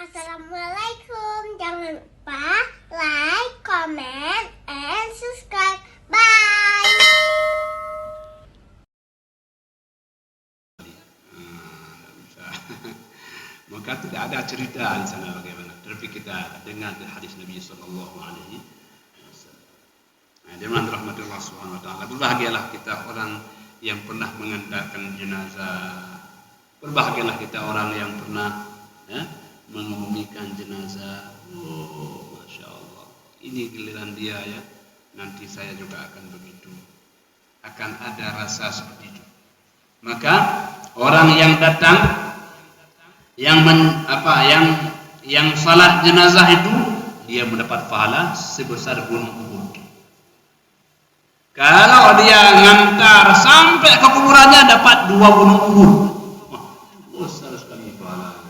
Assalamualaikum. Jangan lupa like, comment, and subscribe. Bye. Maka tidak ada cerita di sana bagaimana. Tapi kita dengar hadis Nabi Sallallahu Alaihi Wasallam. Jemaah rahmatullah Subhanahu Wa Taala. Berbahagialah kita orang yang pernah mengantarkan jenazah. Berbahagialah kita orang yang pernah mengumikan jenazah. Oh, masya Allah. Ini giliran dia ya. Nanti saya juga akan begitu. Akan ada rasa seperti itu. Maka orang yang datang, yang salat jenazah itu, dia mendapat pahala sebesar gunung Uhud. Kalau dia ngantar sampai ke kuburannya, dapat 2 gunung Uhud. Besar sekali pahala.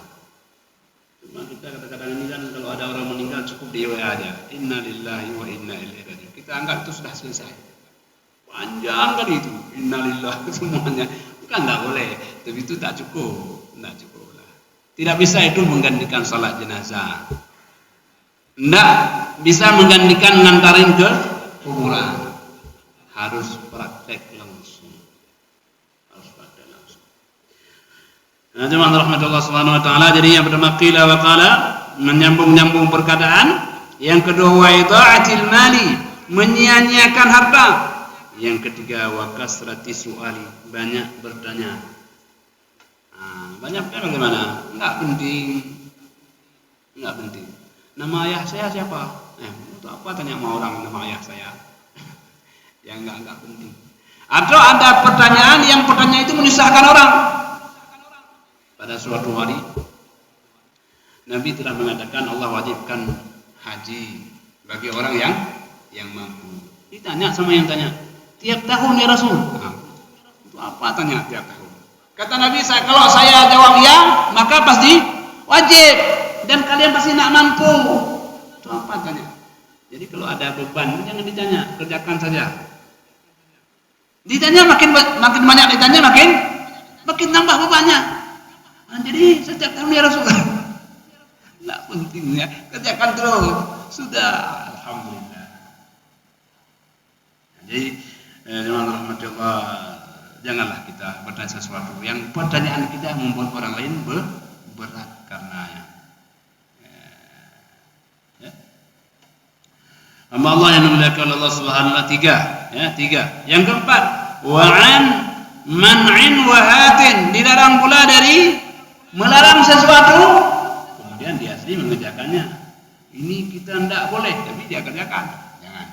Cuma kita kadang-kadang ini kan kalau ada orang meninggal cukup di WA aja. Inna lillahi wa inna ilaihi raji'un. Kita anggap itu sudah selesai. Panjang kali itu. Inna lillahi semuanya. Bukan enggak boleh, tapi itu tak cukup. Enggak cukup lah. Tidak bisa itu menggantikan salat jenazah. Enggak bisa menggantikan ngantarin ke kuburan. Harus praktek langsung. Nah, jemaah rahmatullah subhanahu wa ta'ala. Jadi yang pertama qila wa qala, menyambung-nyambung perkataan. Yang kedua wa idha'atil mali, menyia-nyiakan harta. Yang ketiga wa kasrati su'ali, banyak bertanya. Banyak bertanya bagaimana? Enggak penting. Enggak penting. Nama ayah saya siapa? Untuk apa tanya sama orang nama ayah saya? Ya enggak penting. Atau ada pertanyaan yang pertanyaan itu menyusahkan orang. Pada suatu hari Nabi telah mengatakan Allah wajibkan haji bagi orang yang mampu. Ditanya sama yang tanya, tiap tahun ya Rasul? Itu apa tanya tiap tahun? Kata Nabi, kalau saya jawab ya, maka pasti wajib dan kalian pasti nak mampu. Itu apa tanya? Jadi kalau ada beban jangan ditanya, kerjakan saja. Ditanya makin banyak ditanya makin nambah bebannya. Jadi setiap tahun ya Rasulullah. Tidak penting ya, kerjakan terus. Sudah, alhamdulillah. Jadi, rahmatullah, janganlah kita bertanya sesuatu yang pertanyaan kita membuat orang lain berat karenanya. Hamba Allah yang dimuliakan Allah Subhanahu wa taala, tiga. Yang keempat, wa'an man'in wa hatin, dilarang pula dari melarang sesuatu kemudian dia sendiri mengerjakannya. Ini kita tidak boleh tapi dia kerjakan. Jangan.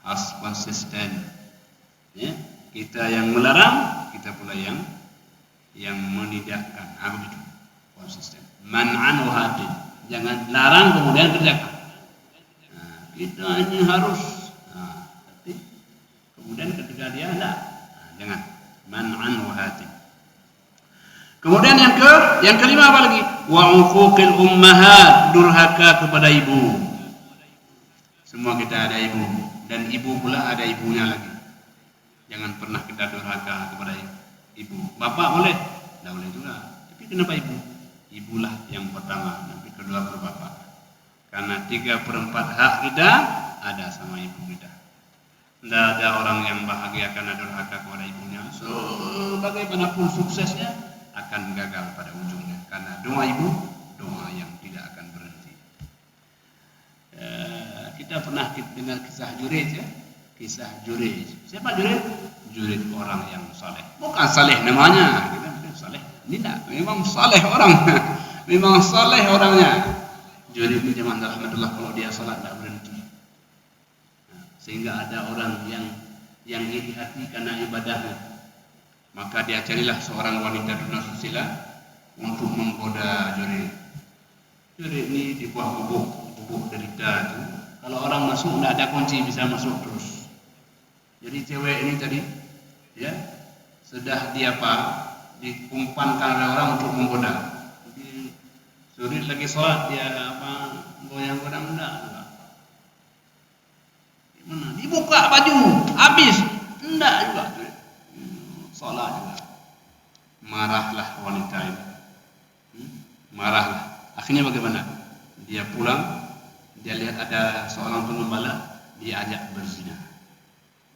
Harus konsisten. Ya, kita yang melarang, kita pula yang menidakkan. Begitu. Konsisten. Man'an wa hatin. Jangan larang kemudian kerjakan. Kita hanya harus. Tapi kemudian ketika dia tidak. Jangan. Man'an wa hatin. Kemudian yang kelima apa lagi? Wa uquqil ummahat, durhaka kepada ibu. Semua kita ada ibu dan ibu pula ada ibunya lagi. Jangan pernah kita durhaka kepada ibu. Bapak boleh? Tidak boleh juga. Tapi kenapa ibu? Ibulah yang pertama, nanti kedua baru bapak. Karena 3/4 hak kita ada sama ibu kita. Tidak ada orang yang bahagia karena durhaka kepada ibunya. So, bagaimanapun suksesnya akan gagal pada ujungnya karena doa ibu doa yang tidak akan berhenti. Kita pernah dengar kisah Jurej ya, kisah Jurej. Siapa Jurej? Jurej orang yang saleh, bukan saleh namanya. Kita bukan saleh, tidak. Memang saleh orang, memang saleh orangnya. Jurej ini jemaah rahmatullah kalau dia salat tidak berhenti. Sehingga ada orang yang iri hati karena ibadahnya. Maka dia carilah seorang wanita dunasusila untuk menggoda Jurej. Jurej ini di bawah bubuk derita itu. Kalau orang masuk tidak ada kunci bisa masuk terus. Jadi cewek ini tadi, ya sudah dikumpankan oleh orang untuk menggoda. Jadi Jurej lagi sholat dia goyang-goyang enggak. Gimana? Dibuka baju habis enggak juga. Sholat juga. Marahlah wanita itu. Marahlah. Akhirnya bagaimana? Dia pulang, dia lihat ada seorang pengembala, dia ajak berzina.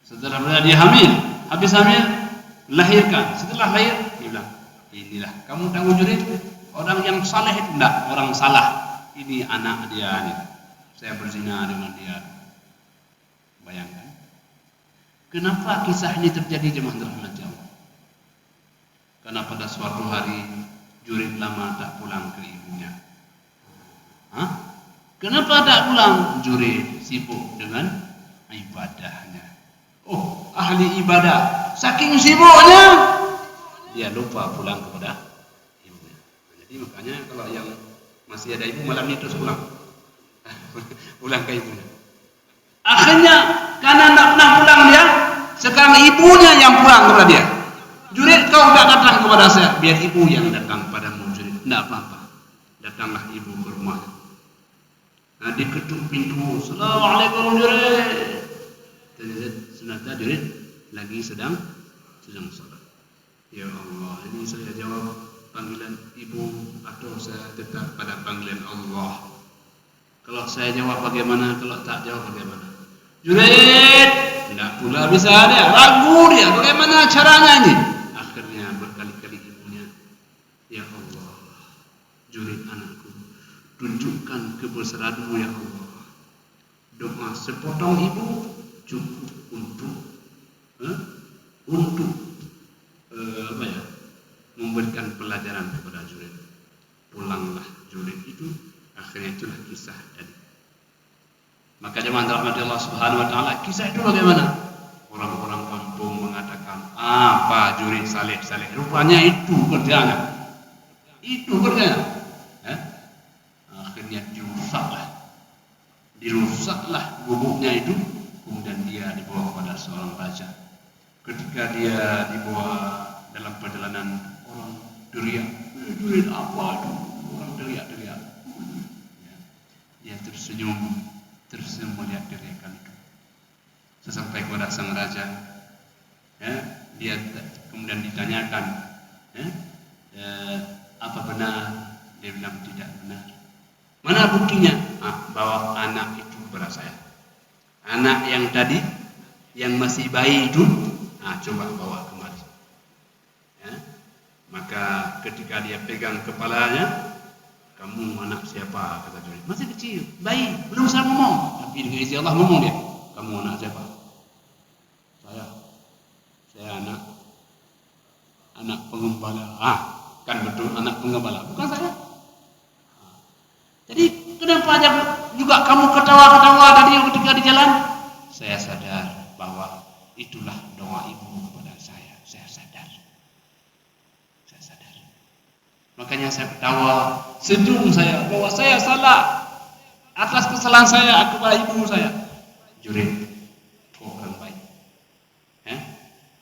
Setelah dia hamil, habis hamil, lahirkan. Setelah lahir, dia bilang, inilah kamu tanggung jurid. Orang yang saleh itu enggak, orang salah. Ini anak dia nih. Saya berzina dengan dia. Bayangkan. Kenapa kisah ini terjadi jemaah rahmat Allah? Karena pada suatu hari jurid lama tak pulang ke ibunya. Kenapa tak pulang? Jurid sibuk dengan ibadahnya. Oh, ahli ibadah. Saking sibuknya, dia lupa pulang kepada ibunya. Jadi makanya kalau yang masih ada ibu malam ini terus pulang. Pulang ke ibunya. Akhirnya karena tidak pernah pulang dia, sekarang ibunya yang pulang kepada dia. Jurid, kau tak datang kepada saya, biar ibu yang datang padamu. Jurid, tidak apa-apa. Datanglah ibu ke rumahnya. Nah, diketuk pintu. Assalamualaikum jurid. Ternyata jurid lagi sedang sholat. Ya Allah, ini saya jawab panggilan ibu atau saya tetap pada panggilan Allah? Kalau saya jawab bagaimana? Kalau tak jawab bagaimana? Jurid, tidak pula bisa dia. Ragu dia. Bagaimana caranya ini? Akhirnya berkali-kali ibunya, ya Allah, jurid anakku, tunjukkan kebesaran-Mu ya Allah. Doa sepotong ibu cukup untuk memberikan pelajaran kepada jurid. Pulanglah jurid itu. Akhirnya itulah kisah tadi. Maka jemaah rahmati Allah Subhanahu wa taala, kisah itu bagaimana? Orang-orang kampung mengatakan, apa jurid saleh. Rupanya itu kerjanya. Akhirnya dirusaklah gubuknya itu. Kemudian dia dibawa kepada seorang raja. Ketika dia dibawa dalam perjalanan, orang teriak, jurid apa itu? Orang teriak. Dia tersenyum melihat teriakan itu. Sesampai kepada sang raja, dia kemudian ditanyakan, apa benar? Dia bilang tidak benar. Mana buktinya? Bahwa anak itu kepada saya. Anak yang tadi, yang masih bayi itu, coba bawa kemari. Maka ketika dia pegang kepalanya, kamu anak siapa? Kata jurid. Masih kecil, bayi, belum bisa ngomong. Tapi dengan izin Allah ngomong dia. Kamu anak siapa? Saya anak pengembala. Kan betul anak pengembala, bukan saya. Jadi kenapa juga kamu ketawa-ketawa tadi ketika di jalan? Saya sadar bahwa itulah doa ibu kepada saya. Saya sadar. Makanya saya ketawa, senyum saya bahwa saya salah atas kesalahan saya kepada ibu saya. Jurid, kau orang baik.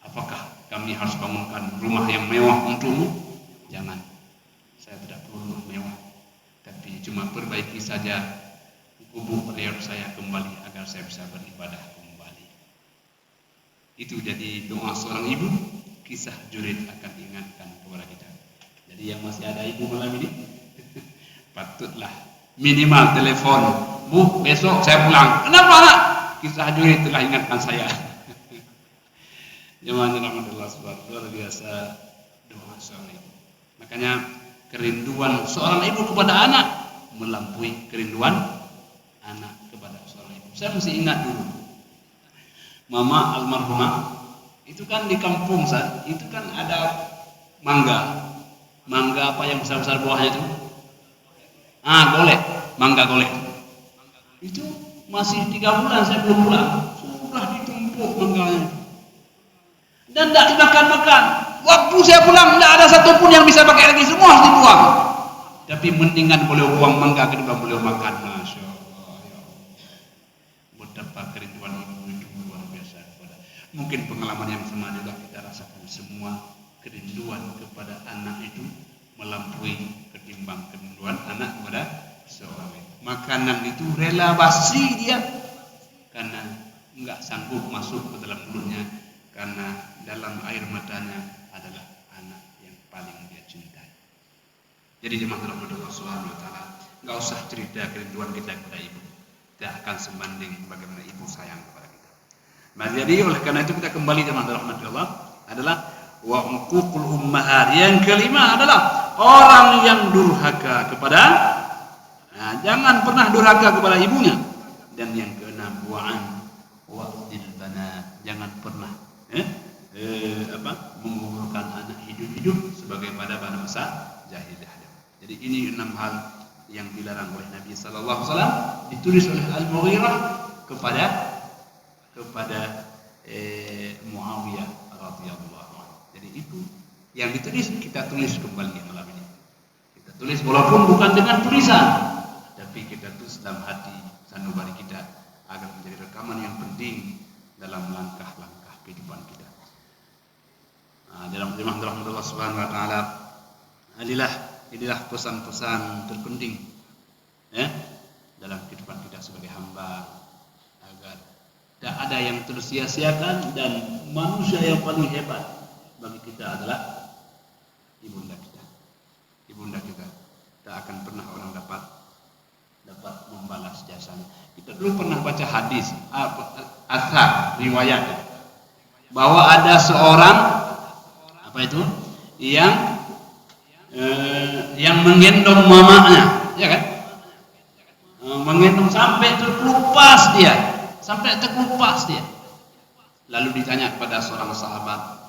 Apakah kami harus bangunkan rumah yang mewah untukmu? Jangan. Saya tidak perlu rumah mewah, tapi cuma perbaiki saja gubuk reor saya kembali agar saya bisa beribadah kembali. Itu jadi doa seorang ibu. Kisah jurid akan diingatkan kepada kita. Jadi yang masih ada ibu malam ini, patutlah minimal telepon, Bu, besok saya pulang. Kenapa nak? Kisah jurid telah ingatkan saya. Jemaah rahmatullah subhanahu luar biasa doa seorang ibu. Makanya kerinduan seorang ibu kepada anak melampaui kerinduan anak kepada seorang ibu. Saya mesti ingat dulu, mama almarhumah itu kan di kampung itu kan ada mangga apa yang besar-besar buahnya itu? Golek, mangga golek. Itu masih 3 bulan saya belum pulang, sudah ditumpuk mangganya. Dan tidak dimakan-makan. Waktu saya pulang tidak ada satupun yang bisa pakai lagi, semua harus dibuang. Tapi mendingan boleh buang mangga ketimbang boleh makan. Masya Allah, ya Allah. Betapa kerinduan ibu itu luar biasa. Mungkin pengalaman yang sama juga kita rasakan semua. Kerinduan kepada anak itu melampaui ketimbang kerinduan anak kepada seorang ibu. Makanan itu rela basi dia karena enggak sanggup masuk ke dalam mulutnya, karena dalam air matanya adalah anak yang paling dia cintai. Jadi jemaah rahmatullah subhanahu wa ta'ala, nggak usah cerita kerinduan kita kepada ibu. Tidak akan sebanding bagaimana ibu sayang kepada kita. Nah, jadi oleh karena itu kita kembali dengan rahmat Allah adalah wa uququl ummahat. Yang kelima adalah orang yang durhaka kepada, jangan pernah durhaka kepada ibunya. Dan yang keenam wa'dil banat, jangan pernah menggugurkan anak hidup-hidup sebagai pada masa jahiliyah. Jadi ini 6 hal yang dilarang oleh Nabi sallallahu alaihi wasallam, ditulis oleh Al-Mughirah kepada Muawiyah radhiyallahu anhu. Jadi itu yang ditulis, kita tulis kembali malam ini. Kita tulis walaupun bukan dengan tulisan, tapi kita tulis dalam hati sanubari kita agar menjadi rekaman yang penting dalam langkah-langkah kehidupan kita. Dalam firman Allah Subhanahu wa taala, inilah pesan-pesan terpenting dalam kehidupan kita sebagai hamba, agar tidak ada yang tersia-siakan, dan manusia yang paling hebat bagi kita adalah ibunda kita. Ibunda kita tak akan pernah orang dapat membalas jasanya. Kita dulu pernah baca hadis, athar, riwayat, bahwa ada seorang yang menggendong mamanya, ya kan? Menggendong sampai terkelupas dia. Lalu ditanya kepada seorang sahabat,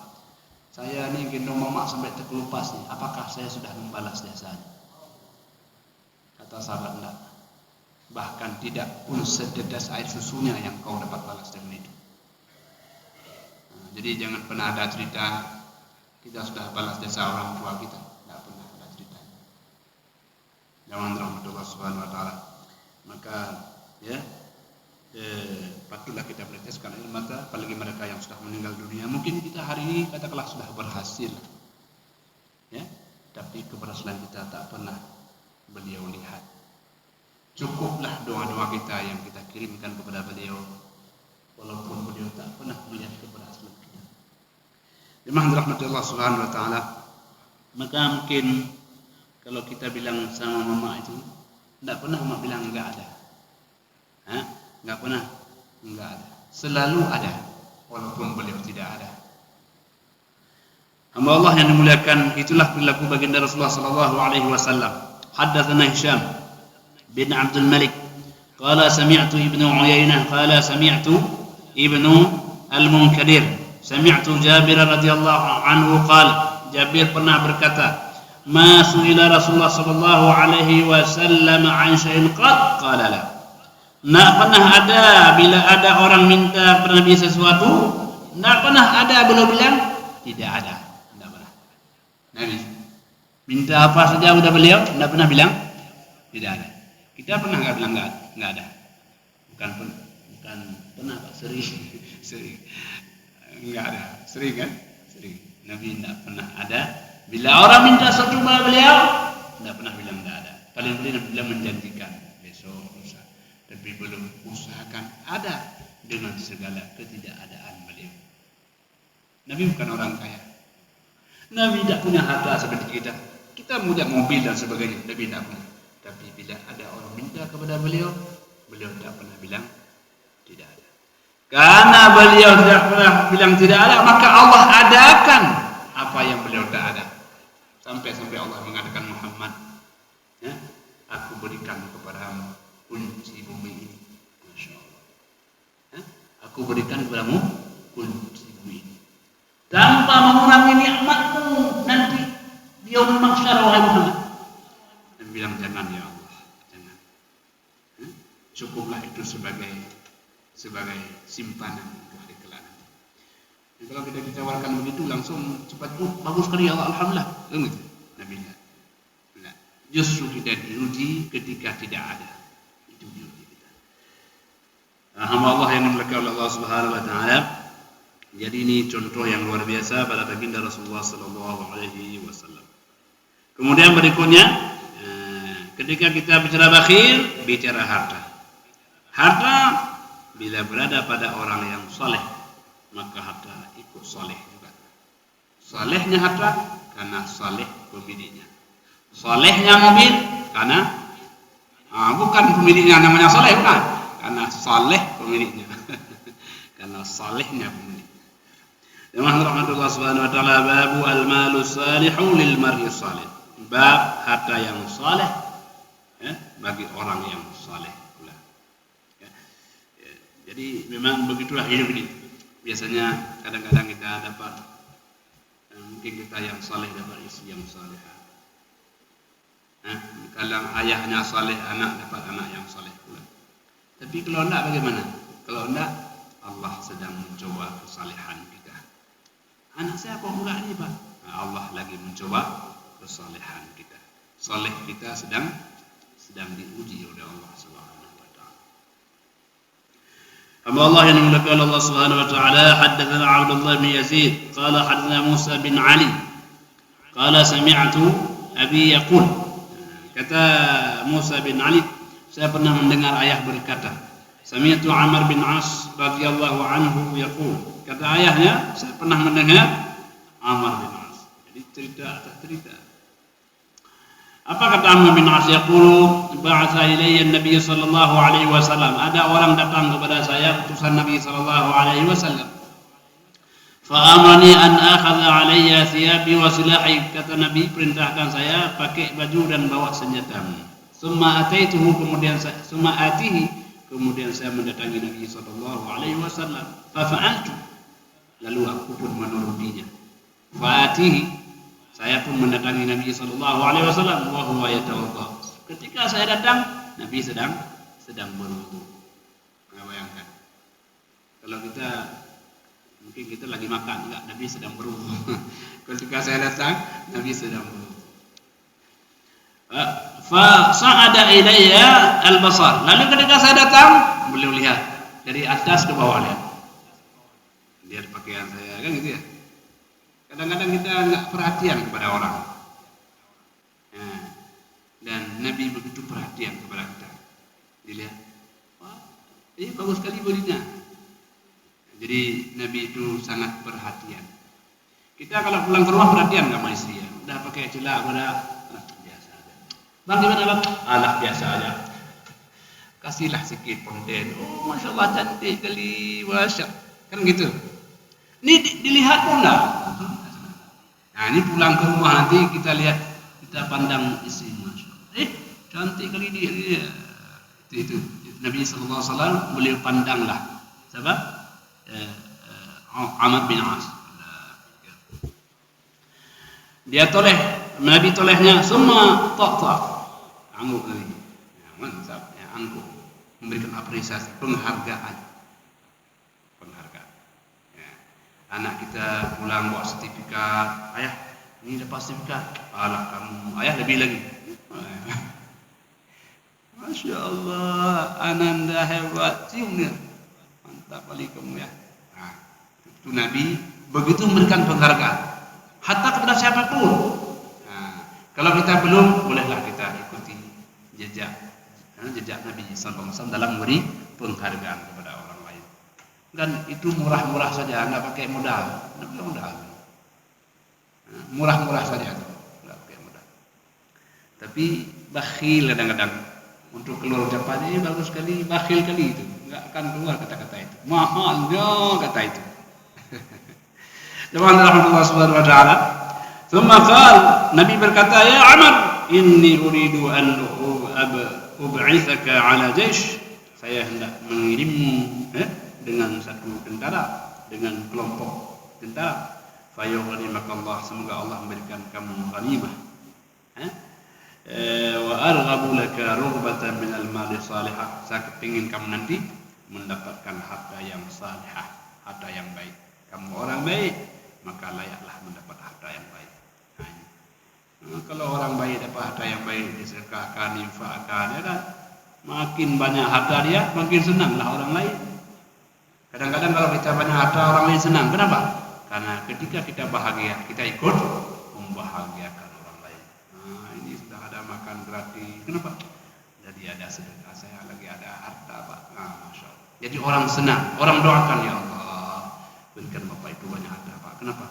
saya ini gendong mama sampai terkelupas nih, apakah saya sudah membalas jasanya? Kata sahabat, enggak. Bahkan tidak pun setetes air susunya yang kau dapat balas dengan itu. Jadi jangan pernah ada cerita kita sudah balas jasa orang tua kita, tidak pernah ada cerita. Jangan rahmatullah subhanahu wa ta'ala. Maka patutlah kita bertekadkan ilmu mata, apalagi mereka yang sudah meninggal dunia. Mungkin kita hari ini katakanlah sudah berhasil, tapi keberhasilan kita tak pernah beliau lihat. Cukuplah doa-doa kita yang kita kirimkan kepada beliau, walaupun beliau tak pernah melihat keberhasilan kita. Dimana rahmat Allah Subhanahu wa taala, maka mungkin kalau kita bilang sama mama itu, tidak pernah mama bilang enggak ada. Enggak pernah enggak ada. Selalu ada, walaupun beliau tidak ada. Hamba Allah yang dimuliakan, itulah perilaku baginda Rasulullah sallallahu alaihi wasallam. Haddatsana Hisham bin Abdul Malik qala sami'tu Ibnu Uyainah qala sami'tu Ibnu Al-Munkadir sami'tu Jabir radhiyallahu anhu qala, Jabir pernah berkata, ma su'ila Rasulullah sallallahu alaihi wasallam an syai'in qad qala la. Nak pernah ada bila ada orang minta kepada Nabi sesuatu, nak pernah ada beliau bilang tidak ada. Tidak pernah. Nabi minta apa saja udah beliau tidak pernah bilang tidak ada. Kita pernah nggak bilang nggak ada? Bukan pernah Pak, sering nggak ada, sering kan? Sering. Nabi tidak pernah ada. Bila orang minta sesuatu kepada beliau, tidak pernah bilang nggak ada. Paling-paling beliau menjanjikan besok, lusa, tapi belum usahakan ada dengan segala ketidakadaan beliau. Nabi bukan orang kaya. Nabi tidak punya harta seperti kita. Kita punya mobil dan sebagainya. Nabi tidak punya. Tapi bila ada orang minta kepada beliau, beliau tidak pernah bilang tidak ada. Karena beliau tidak pernah bilang tidak ada, maka Allah adakan apa yang beliau tidak ada. Sampai Allah mengatakan Muhammad, aku berikan kepadamu kunci bumi ini. Masya Allah. Aku berikan kepadamu kunci bumi ini. Tanpa mengurangi nikmatmu nanti di yaumul mahsyar, wahai Muhammad. Dan bilang jangan ya Allah, jangan. Cukuplah itu sebagai simpanan untuk hari kelak nanti. Dan kalau kita ditawarkan begitu langsung cepat, bagus sekali ya Allah, alhamdulillah. Begitu. Nabi tidak. Justru kita diuji ketika tidak ada. Itu diuji kita. Hamba Allah yang dimuliakan oleh Allah Subhanahu wa taala. Jadi ini contoh yang luar biasa pada baginda Rasulullah sallallahu alaihi wasallam. Kemudian berikutnya, ketika kita bicara bakhil, bicara harta. Harta bila berada pada orang yang saleh, maka harta ikut saleh juga. Salehnya harta karena saleh pemiliknya. Salehnya mobil karena Bukan pemiliknya namanya soleh, bukan. Karena soleh pemiliknya. Karena solehnya pemilik. Jemaah rahmatullah subhanahu wa ta'ala, babu al-malu salihu lil mar'i salih. Bab harta yang saleh ya, bagi orang yang saleh pula. Ya. Jadi memang begitulah hidup ini. Biasanya kadang-kadang kita dapat mungkin kita yang saleh dapat istri yang salehah. Kalau ayahnya saleh, anak dapat anak yang saleh pula. Tapi kalau enggak bagaimana? Kalau enggak, Allah sedang mencoba kesalehan kita. Anak saya kok enggak ini Pak? Allah lagi mencoba kesalehan kita. Saleh kita sedang diuji oleh Allah Subhanahu wa taala. Hamba Allah yang dimuliakan Allah Subhanahu wa taala, haddatsana Abdullah bin Yazid, qala haddatsana Musa bin Ali. Qala sami'tu abi yaqul. Kata Musa bin Ali, saya pernah mendengar ayah berkata, sami'tu Amr bin As radhiyallahu anhu yaqul. Kata ayahnya, saya pernah mendengar Amr bin As. Jadi cerita atas cerita. Apa kata Amr bin As? Yaqulu ba'atha ilayya an-nabiy sallallahu alaihi wasallam. Ada orang datang kepada saya, utusan Nabi sallallahu alaihi wasallam. Fa'amani an akhadha alayya thiyabi wa silahi. Kata Nabi perintahkan saya pakai baju dan bawa senjata. Summa ataituhu, kemudian saya mendatangi Nabi sallallahu alaihi wasallam. Fa fa'altu, lalu aku pun menurutinya. Fa'atihi, saya pun mendatangi Nabi sallallahu alaihi wasallam wa huwa yatawadda. Ketika saya datang, Nabi sedang berwudu. Bayangkan. Kalau mungkin kita lagi makan, enggak, Nabi sedang berwudu. Ketika saya datang, Nabi sedang berwudu. Fa sa'ada ilayya al-basar. Lalu ketika saya datang, beliau lihat dari atas ke bawah, lihat pakaian saya, kan gitu ya. Kadang-kadang kita enggak perhatian kepada orang. Dan Nabi begitu perhatian kepada kita. Dilihat, wah, ini bagus sekali bajunya. Jadi Nabi itu sangat perhatian. Kita kalau pulang ke rumah perhatian sama istri ya. Udah pakai celak, udah biasa aja. Bang gimana Bang? Alah biasa aja. Kasihlah sikit ponten. Oh Masya Allah cantik kali, Masya. Kan gitu. Ini dilihat pun enggak. Nah ini pulang ke rumah nanti kita lihat, kita pandang istri, Masya Allah. Cantik kali dia. Itu. Nabi SAW beliau pandanglah. Siapa? Amr bin As. Dia toleh, Nabi tolehnya semua tak angguk lagi. Mantap, ya angguk, memberikan apresiasi, penghargaan. Ya. Anak kita pulang bawa sertifikat, ayah, ini dapat sertifikat. Alah kamu, ayah lebih lagi. Masya Allah, ananda hebat, cium dia. Mantap kali kamu ya. Nah, itu Nabi begitu memberikan penghargaan, hatta kepada siapapun. Nah, kalau kita belum, bolehlah kita ikuti jejak Nabi SAW dalam memberi penghargaan kepada orang lain. Dan itu murah-murah saja, nggak pakai modal, nggak pakai modal. Nah, murah-murah saja, nggak pakai modal. Tapi bakhil kadang-kadang untuk keluar ucapan ini bagus sekali, bakhil kali itu. Enggak akan keluar kata-kata itu. Mahalnya kata itu. Jemaah rahmatullah subhanahu wa ta'ala. Thumma qala, Nabi berkata, ya Amr, inni uridu an ub'ithaka ala jaysh. Saya hendak mengirimmu dengan satu tentara, dengan kelompok tentara. Fayughnimakallah, semoga Allah memberikan kamu ghanimah. Wa arghabu laka rughbatan minal mali salihah. Saya kepingin kamu nanti mendapatkan harta yang salihah, harta yang baik. Kamu orang baik, maka layaklah mendapat harta yang baik. Nah, kalau orang baik dapat harta yang baik, disedekahkan, infakkan, ya kan? Makin banyak harta dia, makin senanglah orang lain. Kadang-kadang kalau kita banyak harta, orang lain senang. Kenapa? Karena ketika kita bahagia, kita ikut membahagiakan orang lain. Nah, ini sudah ada makan gratis. Kenapa? Jadi ada sedekah, saya lagi ada harta Pak. Nah, Masya Allah. Jadi orang senang, orang doakan, ya Allah, berikan Bapak itu banyak harta Pak. Kenapa?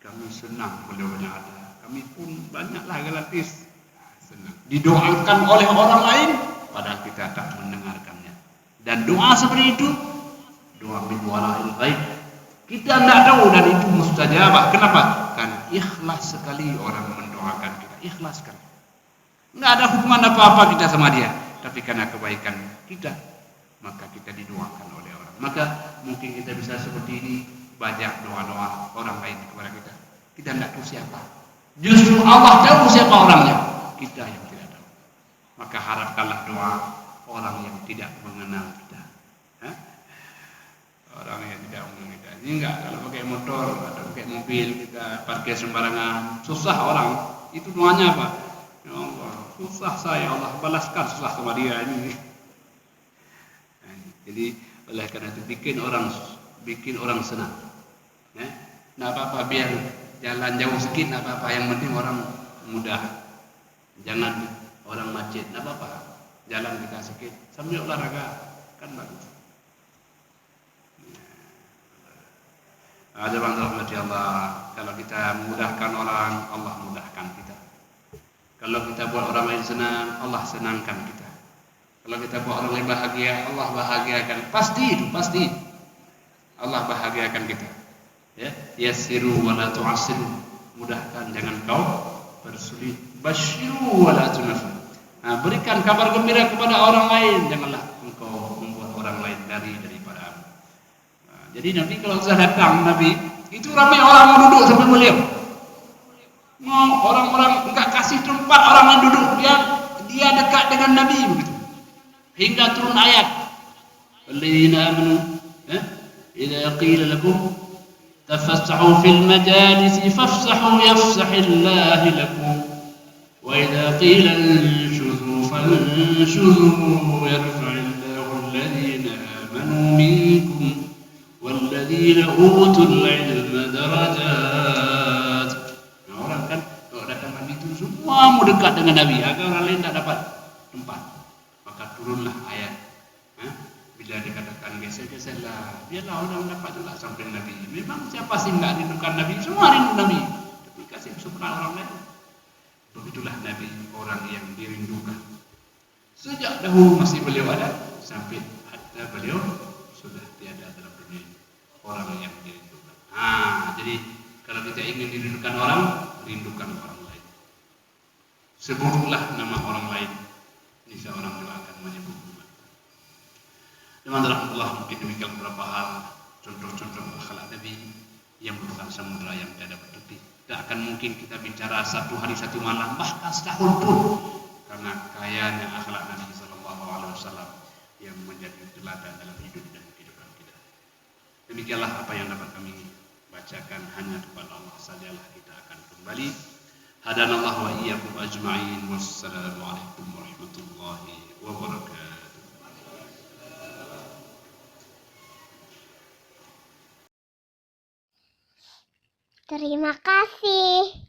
Kami senang beliau banyak harta. Kami pun banyaklah gratis. Senang. Didoakan oleh orang lain, padahal kita tak mendengarkannya. Dan doa seperti itu, doa min wara'il ghaib, kita tidak tahu dan itu mustajabah. Kenapa? Kan ikhlas sekali orang mendoakan kita, ikhlas sekali. Nggak ada hubungan apa-apa kita sama dia, tapi karena kebaikan kita, maka kita didoakan oleh orang. Maka mungkin kita bisa seperti ini, banyak doa-doa orang lain kepada kita. Kita tidak tahu siapa. Justru Allah tahu siapa orangnya, kita yang tidak tahu. Maka harapkanlah doa orang yang tidak mengenal kita. Hah? Orang yang tidak mengenal kita. Ini enggak, kalau pakai motor atau pakai mobil kita parkir sembarangan, susah orang. Itu doanya apa? Ya Allah, susah saya, Allah balaskan susah sama dia ini. Jadi oleh karena itu bikin orang senang. Ya, nggak apa-apa, biar jalan jauh sedikit, nggak apa-apa. Yang penting orang mudah, jangan orang macet, nggak apa-apa. Jalan kita sedikit sambil olahraga kan bagus. Ada bang rahmati Allah. Kalau kita memudahkan orang, Allah mudahkan kita. Kalau kita buat orang lain senang, Allah senangkan kita. Kalau kita buat orang lain bahagia, Allah bahagiakan. Pasti itu, pasti. Allah bahagiakan kita. Ya, yassiru wa la tu'assiru. Mudahkan, jangan kau persulit. Basyiru wa la tunaffiru. Nah, berikan kabar gembira kepada orang lain, janganlah engkau membuat orang lain daripada aku. Nah, jadi Nabi kalau sudah datang, Nabi itu ramai orang mau duduk sampai beliau. Mau orang-orang enggak kasih tempat orang yang duduk, dia dekat dengan Nabi begitu. Hingga turun ayat. Alladzina amanu, idza qila lakum tafassahu fil majalisi fafsahu yafsahillahu lakum. وإذا قيل انشزوا فانشزوا يرفع الله الذين آمنوا منكم والذين أوتوا العلم درجات. Nah, orang kan kalau datang Nabi itu semua mau dekat dengan Nabi agar orang lain tak dapat tempat. Maka turunlah ayat. Bila dikatakan geser-geserlah, biarlah orang dapat juga sampai Nabi. Memang siapa sih enggak rindukan Nabi? Semua rindu Nabi. Tapi kasih kesempatan orang lain. Begitulah Nabi, orang yang dirindukan. Sejak dahulu masih beliau ada, sampai hatta beliau sudah tiada dalam dunia ini. Orang yang dirindukan. Jadi kalau kita ingin dirindukan orang, rindukan orang lain. Sebutlah nama orang lain. Ini seorang juga akan menyebut. Teman-teman Allah, mungkin demikian beberapa hal contoh-contoh akhlak Nabi yang merupakan samudra yang tiada bertepi. Tidak akan mungkin kita bicara satu hari satu malam, bahkan setahun pun, karena kayanya akhlak Nabi SAW yang menjadi teladan dalam hidup dan kehidupan kita. Demikianlah apa yang dapat kami bacakan, hanya kepada Allah sajalah kita akan kembali. Hadanallahu wa iyyakum ajma'in. Wassalamualaikum warahmatullahi wabarakatuh. Terima kasih.